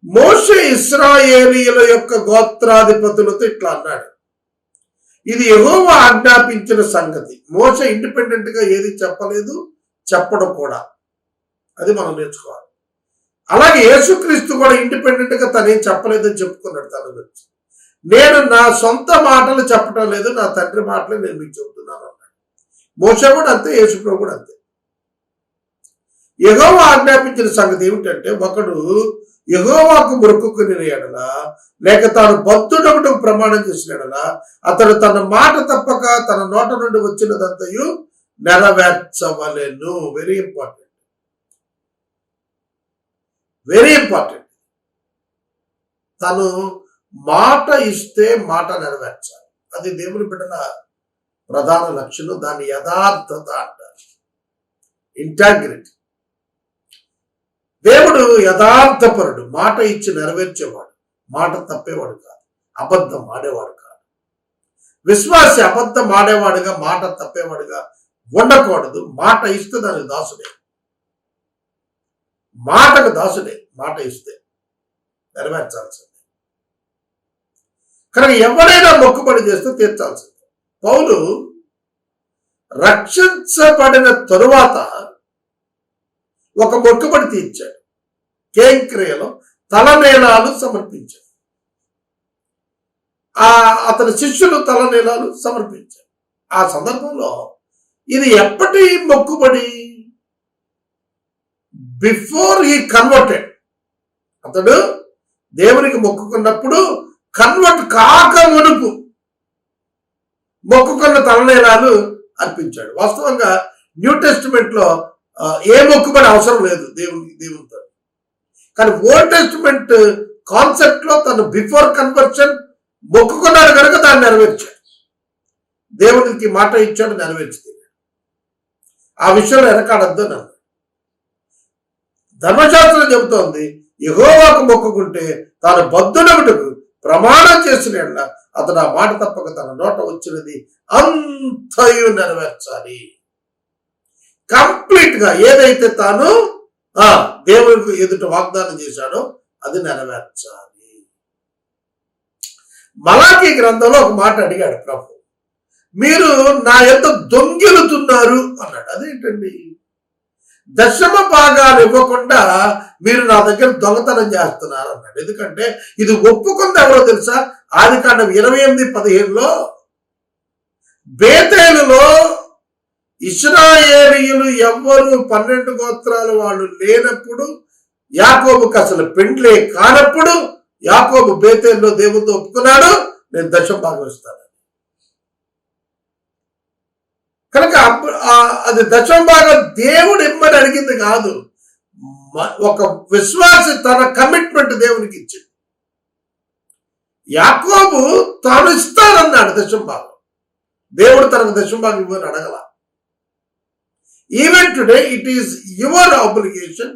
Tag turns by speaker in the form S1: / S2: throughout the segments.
S1: మోషే ఇశ్రాయేలీయుల యొక్క గోత్రాధిపతులతో ఇట్లా అన్నాడు, ఇది యెహోవా ఆజ్ఞాపించిన సంగతి. మోషే ఇండిపెండెంట్ గా ఏది చెప్పలేదు, చెప్పడం కూడా. అది మనం నేర్చుకోవాలి. అలాగే యేసుక్రీస్తు కూడా ఇండిపెండెంట్ గా తనేం చెప్పలేదని చెప్పుకున్నాడు తన గురించి. నేను నా సొంత మాటలు చెప్పడం లేదు, నా తండ్రి మాటలే నేను మీకు చెబుతున్నాను అన్నాడు. మోషే కూడా అంతే, యేసుప్రభు కూడా అంతే. యెహోవా ఆజ్ఞాపించిన సంగతి ఏమిటంటే, ఒకడు యెహోవాకు మొక్కుకుని ఎడల లేక తాను బద్ధుడొకటి ప్రమాణం చేసిన ఎడల అతడు తన మాట తప్పక తన నోట నుండి వచ్చినదంతయు నెరవేర్చవలెను. Very important, very important. తను మాట ఇస్తే మాట నెరవేర్చాలి. అది దేవుని బిడ్డల ప్రధాన లక్షణం. దాన్ని యథార్థత అంటారు, ఇంటాగ్రిటీ. దేవుడు యథార్థపరుడు, మాట ఇచ్చి నెరవేర్చేవాడు, మాట తప్పేవాడు కాదు, అబద్ధం ఆడేవాడు కాదు. విశ్వాసి అబద్ధం ఆడేవాడుగా, మాట తప్పేవాడుగా ఉండకూడదు. మాట ఇస్తే దానికి దాసుడే, మాటకు దాసుడే. మాట ఇస్తే నెరవేర్చాల్సిందే. కనుక ఎవరైనా మొక్కుబడి చేస్తే తీర్చాల్సిందే. పౌలు రక్షించబడిన తరువాత ఒక మొక్కుబడి తీర్చాడు. కేంక్రియలో తలనీలాలు సమర్పించాడు. అతని శిష్యులు తలనీలాలు సమర్పించారు. ఆ సందర్భంలో ఇది ఎప్పటి మొక్కుబడి? Before he converted. అతడు దేవునికి మొక్కుకున్నప్పుడు కన్వర్ట్ కాక మునుపు మొక్కుకున్న తలనీలాలు అర్పించాడు. వాస్తవంగా న్యూ టెస్టిమెంట్ లో ఏ మొక్కుబడి అవసరం లేదు దేవునితో. కానీ ఓల్డ్ టెస్టిమెంట్ కాన్సెప్ట్ లో తను బిఫోర్ కన్వర్షన్ మొక్కుకున్నాడు కనుక దాన్ని నెరవేర్చాడు. దేవునికి మాట ఇచ్చాడు, నెరవేర్చింది. ఆ విషయంలో వెనకాడద్దు నన్ను. ధర్మశాస్త్రం చెబుతోంది, యెహోవాకు మొక్కుకుంటే తాను బద్ధుడొకటకు ప్రమాణం చేసిన ఎడల అతడు ఆ మాట తప్పక తన నోట వచ్చినది అంతయు నెరవేర్చాలి. కంప్లీట్ గా ఏదైతే తాను దేవునికి ఎదుట వాగ్దానం చేశాడో అది నెరవేర్చాలి. మలాకీ గ్రంథంలో ఒక మాట అడిగాడు ప్రభు, మీరు నా యొద్ద దొంగిలుతున్నారు అన్నాడు. అదేంటండి? దశమ భాగాలు ఇవ్వకుండా మీరు నా దగ్గర దొంగతనం చేస్తున్నారు అన్నాడు. ఎందుకంటే ఇది ఒప్పుకుంది ఎవరో తెలుసా? ఆదికాండం 28:15లో బేతేలులో ఇశ్రాయేలీయులు ఎవ్వరు 12 గోత్రాల వాళ్ళు లేనప్పుడు, యాకోబుకి అసలు పెండ్లే కానప్పుడు యాకోబు బేతేలులో దేవునితో ఒప్పుకున్నాడు, నేను దశమ భాగం ఇస్తాను. కనుక అది దశమ భాగం దేవుడు ఇమ్మని అడిగింది కాదు, ఒక విశ్వాసి తన కమిట్మెంట్ దేవునికి ఇచ్చింది. యాకోబు తాను ఇస్తానన్నాడు దశమ భాగం, దేవుడు తనకు దశమ భాగం ఇవ్వని అడగల. Even today, it is your obligation.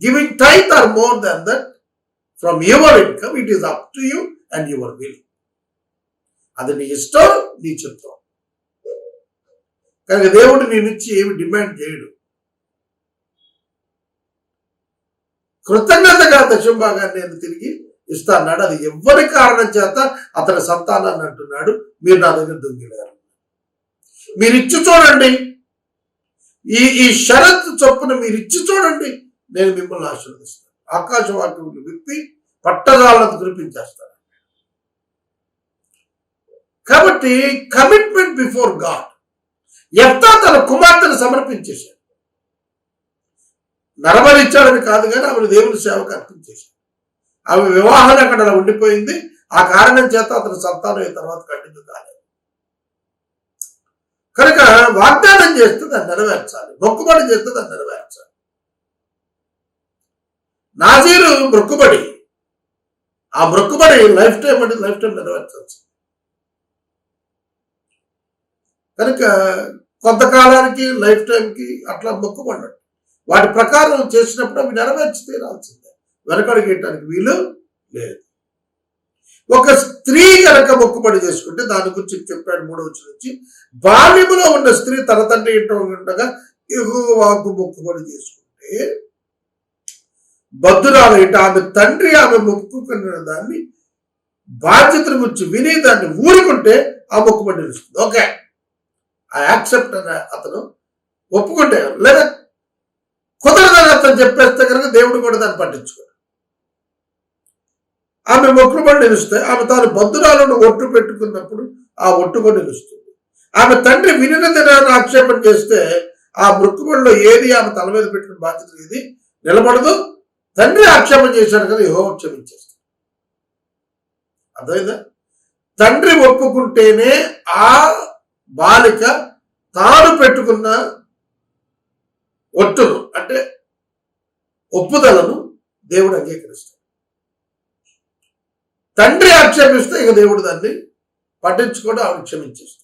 S1: Giving tithe or more than that from your income, it is up to you and your will. అది నీ ఇష్టం, నీ చిత్తం. కనుక దేవుడు నీ నుంచి ఏమి డిమాండ్ చేయడు. కృతజ్ఞతగా దశమ భాగాన్ని నేను తిరిగి ఇస్తాన్నాడు. అది ఎవరి కారణం చేత అతని సంతానాన్ని అంటున్నాడు, మీరు నా దగ్గర దొంగిలారు. మీరు ఇచ్చి చూడండి, ఈ షరతు చొప్పున మీరు ఇచ్చి చూడండి, నేను మిమ్మల్ని ఆశీర్వదిస్తాను. ఆకాశవాక్యములు విప్పి పట్టరాళ్ళను కురిపించేస్తాను. కాబట్టి కమిట్మెంట్ బిఫోర్ గాడ్. యెఫ్తా తన కుమార్తెను సమర్పించేశాడు. నరబలిచ్చాడని కాదు, కానీ ఆమెను దేవుని సేవకు అర్పించేశాడు. ఆమె వివాహాన్ని అక్కడ ఉండిపోయింది. ఆ కారణం చేత అతని సంతానం తర్వాత కంటిన్యూ కాలేదు. కనుక వాగ్దానం చేస్తే దాన్ని నెరవేర్చాలి, మొక్కుబడి చేస్తే దాన్ని నెరవేర్చాలి. నాజీరు మొక్కుబడి, ఆ మొక్కుబడి లైఫ్ టైం అంటే లైఫ్ టైం నెరవేర్చాల్సి. కనుక కొంతకాలానికి లైఫ్ టైంకి అట్లా మొక్కుబడ్డాడు. వాటి ప్రకారం చేసినప్పుడు అవి నెరవేర్చి తీరాల్సిందే, వెనకడిగేయటానికి వీలు లేదు. ఒక స్త్రీ కనుక మొక్కుబడి చేసుకుంటే దాని గురించి చెప్పాడు 3వ వచనం నుంచి, బాల్యములో ఉన్న స్త్రీ తన తండ్రి ఇంట ఉండగా యెహోవాకు మొక్కుబడి చేసుకుంటే బద్దురాలైతే ఆమె తండ్రి ఆమె మొక్కుకున్న దాన్ని బాధ్యతను గురించి విని దాన్ని ఊరుకుంటే ఆ మొక్కుబడి నిలుస్తుంది. ఓకే, ఐ యాక్సెప్ట్ అని అతను ఒప్పుకుంటే, లేదా కుదరదని అతను చెప్పేస్తే కనుక దేవుడు కూడా దాన్ని పట్టించుకోడు. ఆమె మొక్కుబడి నిలుస్తాయి. ఆమె తాను బద్దురాలను ఒట్టు పెట్టుకున్నప్పుడు ఆ ఒట్టు కూడా నిలుస్తుంది. ఆమె తండ్రి వినిన దినాన్ని ఆక్షేపణ చేస్తే ఆ మొక్కుబడిలో ఏది ఆమె తల మీద పెట్టుకున్న బాధ్యత ఏది నిలబడదు. తండ్రి ఆక్షేపణ చేశాడు కదా, యెహోవా క్షమించేస్తాడు. అర్థమైందా? తండ్రి ఒప్పుకుంటేనే ఆ బాలిక తాను పెట్టుకున్న ఒట్టును అంటే ఒప్పుదలను దేవుడు అంగీకరిస్తాడు. తండ్రి ఆక్షేపిస్తే ఇక దేవుడు దాన్ని పట్టించుకోవడం, ఆవిడ క్షమించేస్తాడు.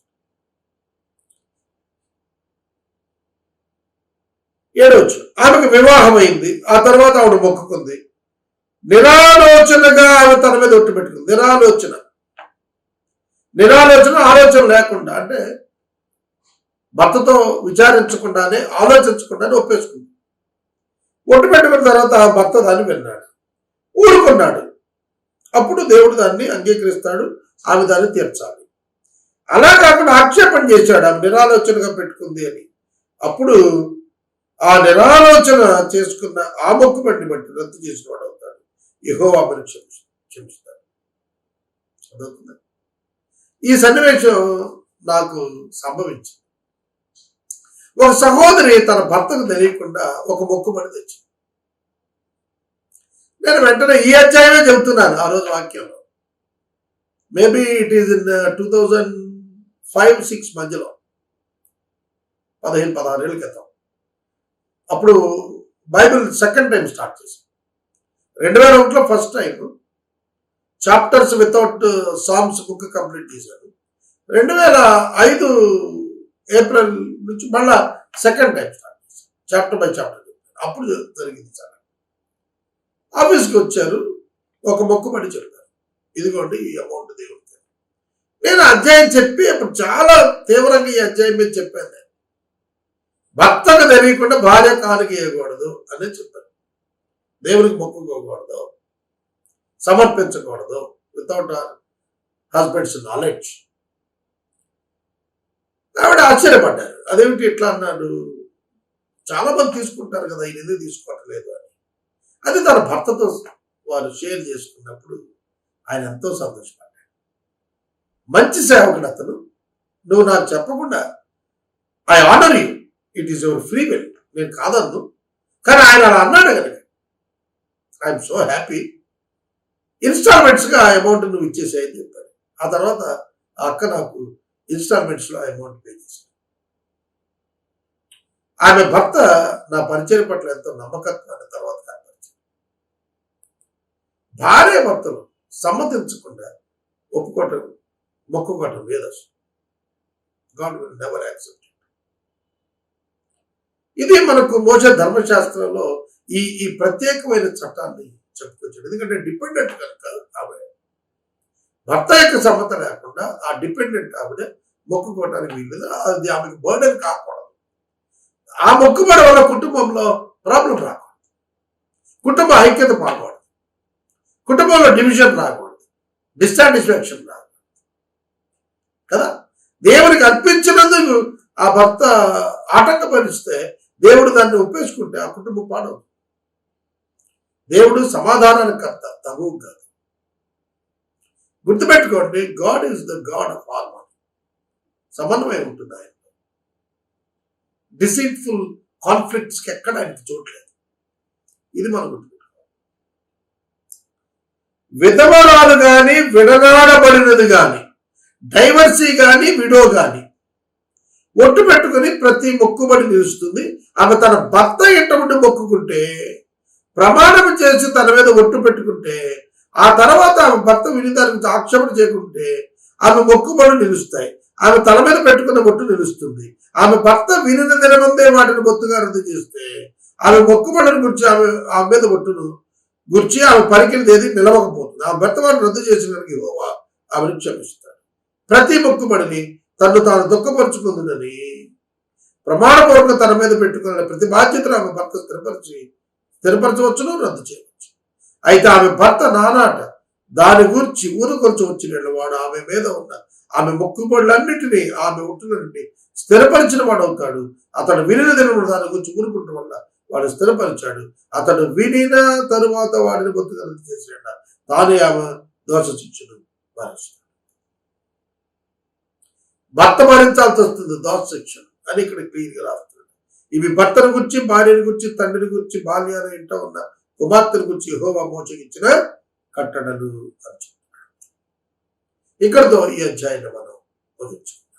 S1: 7వ ఆమెకు వివాహం అయింది. ఆ తర్వాత ఆవిడ మొక్కుకుంది. నిరాలోచనగా ఆమె తన మీద ఒట్టు పెట్టుకుంది. నిరాలోచన ఆలోచన లేకుండా, అంటే భర్తతో విచారించకుండానే ఆలోచించకుండానే ఒప్పేసుకుంది. ఒట్టు పెట్టుకున్న తర్వాత ఆ భర్త దాన్ని విన్నాడు, ఊరుకున్నాడు. అప్పుడు దేవుడు దాన్ని అంగీకరిస్తాడు, ఆమె దాన్ని తీర్చాలి. అలా కాకుండా ఆక్షేపణ చేశాడు ఆమె నిరాలోచనగా పెట్టుకుంది అని. అప్పుడు ఆ నిరాలోచన చేసుకున్న ఆ మొక్కుబడిని బట్టి రద్దు చేసిన వాడు అవుతాడు. యెహోవా ఆమెను క్షమిస్తాడు. అదవుతుందా? ఈ సన్నివేశం నాకు సంభవించింది. ఒక సహోదరి తన భర్తకు తెలియకుండా ఒక మొక్కుబడి తెచ్చింది. నేను వెంటనే ఈ అధ్యాయమే చెబుతున్నాను ఆ రోజు వాక్యంలో. మేబీ ఇట్ ఈస్ ఇన్ 2005-06 మధ్యలో, 15-16 ఏళ్ళ క్రితం. అప్పుడు బైబిల్ సెకండ్ టైం స్టార్ట్ చేశాను. 2001లో first time chapters without Psalms book complete చేశాను. 2005 ఏప్రిల్ నుంచి మళ్ళా సెకండ్ టైం స్టార్ట్ చేశాను, చాప్టర్ బై చాప్టర్. అప్పుడు జరిగింది సార్. ఆఫీస్కి వచ్చారు, ఒక మొక్కుబడి చెప్పారు, ఇదిగోండి ఈ అమౌంట్ దేవుడికి. నేను అధ్యాయం చెప్పి అప్పుడు చాలా తీవ్రంగా ఈ అధ్యాయం మీద చెప్పాను. భర్తకు తెలియకుండా భార్య కానుక ఇవ్వకూడదు అని చెప్పాను. దేవునికి మొక్కుకోకూడదు, సమర్పించకూడదు వితౌట్ హస్బెండ్స్ నాలెడ్జ్. ఆవిడ ఆశ్చర్యపడ్డారు, అదేమిటి ఇట్లా అన్నాడు, చాలా మంది తీసుకుంటారు కదా, ఇది ఎందుకు తీసుకోవట్లేదు అని. అది తన భర్తతో వారు షేర్ చేసుకున్నప్పుడు ఆయన ఎంతో సంతోషపడ్డాడు. మంచి సేవకుడు అతను. నువ్వు నాకు చెప్పకుండా, I honour you, it is your free will, నేను కాదన్ను, కానీ ఆయన అలా అన్నాడు కనుక ఐఎమ్ సో హ్యాపీ. ఇన్స్టాల్మెంట్స్గా ఆ అమౌంట్ నువ్వు ఇచ్చేసేయని చెప్పాడు. ఆ తర్వాత ఆ అక్క నాకు ఇన్స్టాల్మెంట్స్లో ఆ అమౌంట్ పే చేశాడు. ఆమె భర్త నా పరిచయం పట్ల ఎంతో నమ్మకత్వాన్ని తర్వాత కనపరిచాడు. భార్య భర్తలు సమ్మతించకుండా ఒప్పుకోవటం, మొక్కుకోవటం వేదస్. God will never accept. ఇది మనకు మోసే ధర్మశాస్త్రంలో ఈ ప్రత్యేకమైన చట్టాన్ని చెప్పుకొచ్చాడు. ఎందుకంటే డిపెండెంట్ కనుక ఆవిడ భర్త యొక్క సమ్మత లేకుండా ఆ డిపెండెంట్ ఆవిడ మొక్కుకోవడానికి వీలు, అది ఆమెకు బర్డెన్ కాకూడదు. ఆ మొక్కుబడి వల్ల కుటుంబంలో ప్రాబ్లం రాకూడదు, కుటుంబ ఐక్యత పాకూడదు, కుటుంబంలో డివిజన్ రాకూడదు, డిస్సాటిస్ఫాక్షన్ రాకూడదు కదా. దేవునికి అర్పించినందుకు ఆ భర్త ఆటంకపరిస్తే దేవుడు దాన్ని ఒప్పేసుకుంటే ఆ కుటుంబం పాడవుతుంది. దేవుడు సమాధానానికి కర్త, తగువు కాదు. గుర్తుపెట్టుకోండి, God is the God of harmony. సమన్వయం ఉంటుంది ఆయన. డిసీట్ఫుల్ కాన్ఫ్లిక్ట్స్కి ఎక్కడ ఆయనకి చోట్లేదు. ఇది మనం గుర్తుపెట్టుకోవాలి. విధవరాలు కానీ, విడనాడబడినది కానీ, డైవర్సీ కానీ, విడో కానీ ఒట్టు పెట్టుకుని ప్రతి మొక్కుబడి నిలుస్తుంది. ఆమె తన భర్త ఇంట ఉండి మొక్కుకుంటే, ప్రమాణం చేసి తన మీద ఒట్టు పెట్టుకుంటే, ఆ తర్వాత ఆమె భర్త విని దానికి ఆక్షేపణ చేయకుంటే ఆమె మొక్కుబడులు నిలుస్తాయి. ఆమె తల మీద పెట్టుకున్న ఒట్టు నిలుస్తుంది. ఆమె భర్త వినిన దినమందే వాటిని బొత్తుగా రద్దు చేస్తే ఆమె మొక్కుబడులను గురించి ఆమె మీద ఒట్టును గురించి ఆమె పరికినది ఏది నిలవకపోతుంది. ఆ భర్త వారిని రద్దు చేసినకి ఆమెను క్షమిస్తాడు. ప్రతి మొక్కుబడిని తను తాను దుఃఖపరుచుకుందని ప్రమాణపూర్వకంగా తన మీద పెట్టుకున్న ప్రతి బాధ్యతను ఆమె భర్త స్థిరపరిచి స్థిరపరచవచ్చును, రద్దు చేయవచ్చు. అయితే ఆమె భర్త నానాట దాని గురించి ఊరుకొంచు వచ్చిన వాడు ఆమె మీద ఉన్న ఆమె మొక్కుబడులన్నిటినీ ఆమె ఒట్టుల నుండి స్థిరపరిచిన వాడు అవుతాడు. అతడు వినిన దినములు దాని గురించి ఊరుకుంటం వల్ల వాడు స్థిరపరిచాడు. అతడు వినిన తరువాత వాడిని బొత్తుగా రద్దు చేసిన తానే ఆమె దోష శిక్షను భరిస్తాడు. భర్త భరించాల్సి వస్తుంది దోష శిక్షను అని ఇక్కడ క్లియర్గా రాస్తున్నాడు. ఇవి భర్తను గురించి, భార్యను గురించి, తండ్రిని గురించి, బాల్యాన్ని ఇంట ఉన్న కుమార్తెను గురించి యెహోవా మోసగించిన కట్టడలు అని చెప్తున్నాడు. ఇక్కడతో ఈ అధ్యాయాన్ని మనం ముగించుకుంటాం.